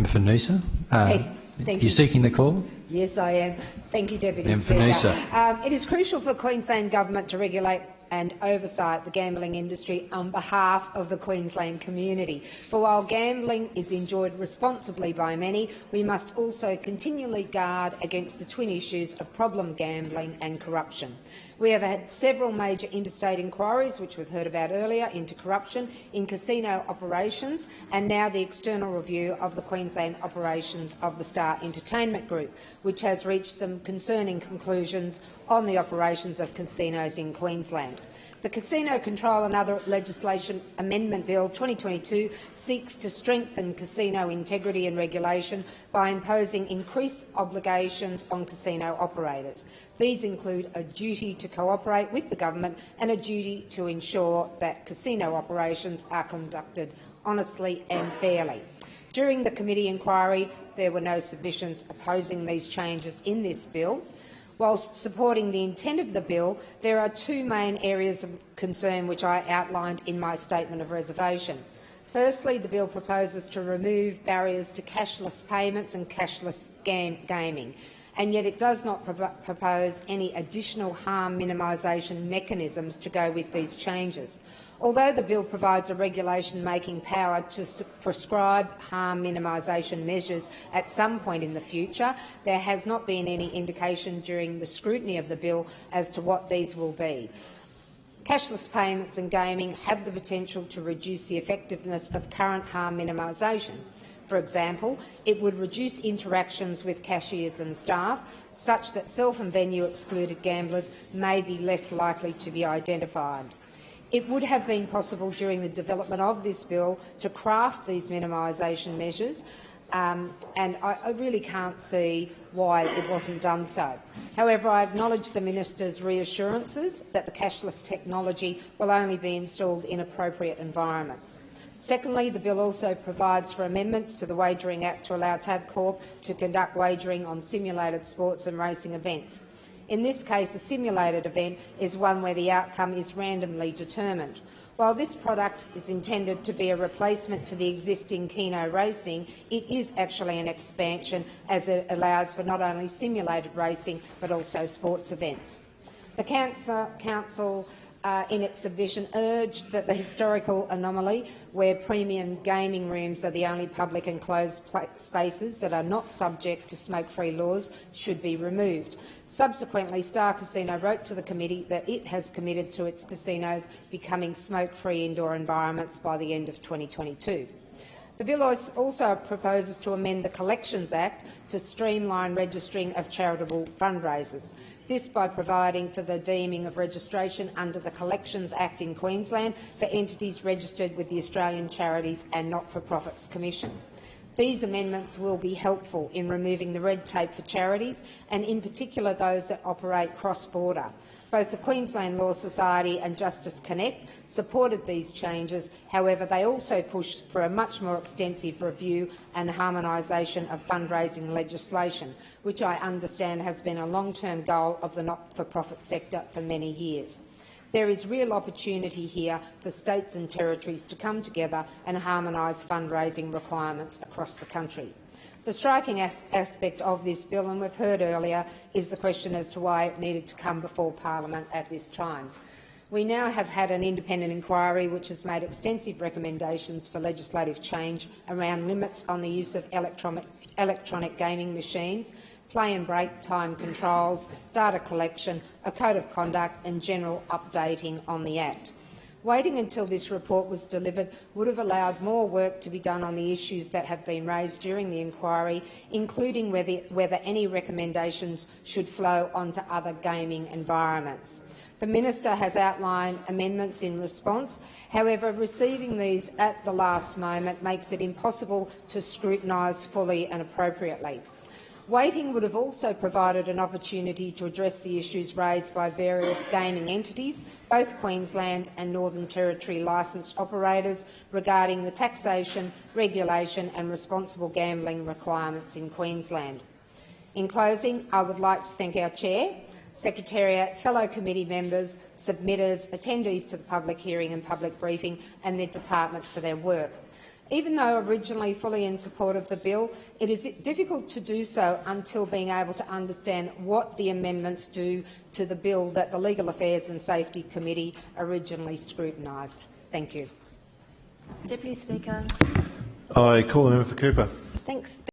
Member for Noosa. Thank you you. Seeking the call? Yes, I am. Thank you, Deputy Member for Speaker. Noosa. It is crucial for Queensland Government to regulate and oversight the gambling industry on behalf of the Queensland community. For while gambling is enjoyed responsibly by many, we must also continually guard against the twin issues of problem gambling and corruption. We have had several major interstate inquiries, which we've heard about earlier, into corruption in casino operations, and now the external review of the Queensland operations of the Star Entertainment Group, which has reached some concerning conclusions on the operations of casinos in Queensland. The Casino Control and Other Legislation Amendment Bill 2022 seeks to strengthen casino integrity and regulation by imposing increased obligations on casino operators. These include a duty to cooperate with the government and a duty to ensure that casino operations are conducted honestly and fairly. During the committee inquiry, there were no submissions opposing these changes in this bill. Whilst supporting the intent of the bill, there are two main areas of concern which I outlined in my statement of reservation. Firstly, the bill proposes to remove barriers to cashless payments and cashless gaming, and yet it does not propose any additional harm minimisation mechanisms to go with these changes. Although the bill provides a regulation-making power to prescribe harm minimisation measures at some point in the future, there has not been any indication during the scrutiny of the bill as to what these will be. Cashless payments and gaming have the potential to reduce the effectiveness of current harm minimisation. For example, it would reduce interactions with cashiers and staff, such that self- and venue-excluded gamblers may be less likely to be identified. It would have been possible during the development of this bill to craft these minimisation measures, and I really can't see why it wasn't done so. However, I acknowledge the Minister's reassurances that the cashless technology will only be installed in appropriate environments. Secondly, the bill also provides for amendments to the Wagering Act to allow Tabcorp to conduct wagering on simulated sports and racing events. In this case, a simulated event is one where the outcome is randomly determined. While this product is intended to be a replacement for the existing Keno racing, it is actually an expansion, as it allows for not only simulated racing but also sports events. The Council in its submission urged that the historical anomaly where premium gaming rooms are the only public enclosed spaces that are not subject to smoke-free laws should be removed. Subsequently, Star Casino wrote to the committee that it has committed to its casinos becoming smoke-free indoor environments by the end of 2022. The bill also proposes to amend the Collections Act to streamline registering of charitable fundraisers. This by providing for the deeming of registration under the Collections Act in Queensland for entities registered with the Australian Charities and Not-for-Profits Commission. These amendments will be helpful in removing the red tape for charities, and in particular those that operate cross-border. Both the Queensland Law Society and Justice Connect supported these changes. However, they also pushed for a much more extensive review and harmonisation of fundraising legislation, which I understand has been a long-term goal of the not-for-profit sector for many years. There is real opportunity here for states and territories to come together and harmonise fundraising requirements across the country. The striking aspect of this bill, and we've heard earlier, is the question as to why it needed to come before Parliament at this time. We now have had an independent inquiry which has made extensive recommendations for legislative change around limits on the use of electronic gaming machines, play and break time controls, data collection, a code of conduct and general updating on the Act. Waiting until this report was delivered would have allowed more work to be done on the issues that have been raised during the inquiry, including whether any recommendations should flow onto other gaming environments. The Minister has outlined amendments in response. However, receiving these at the last moment makes it impossible to scrutinise fully and appropriately. Waiting would have also provided an opportunity to address the issues raised by various gaming entities, both Queensland and Northern Territory licensed operators, regarding the taxation, regulation and responsible gambling requirements in Queensland. In closing, I would like to thank our Chair, Secretariat, fellow committee members, submitters, attendees to the public hearing and public briefing and their department for their work. Even though originally fully in support of the bill, it is difficult to do so until being able to understand what the amendments do to the bill that the Legal Affairs and Safety Committee originally scrutinised. Thank you. Deputy Speaker. I call the member for Cooper. Thanks.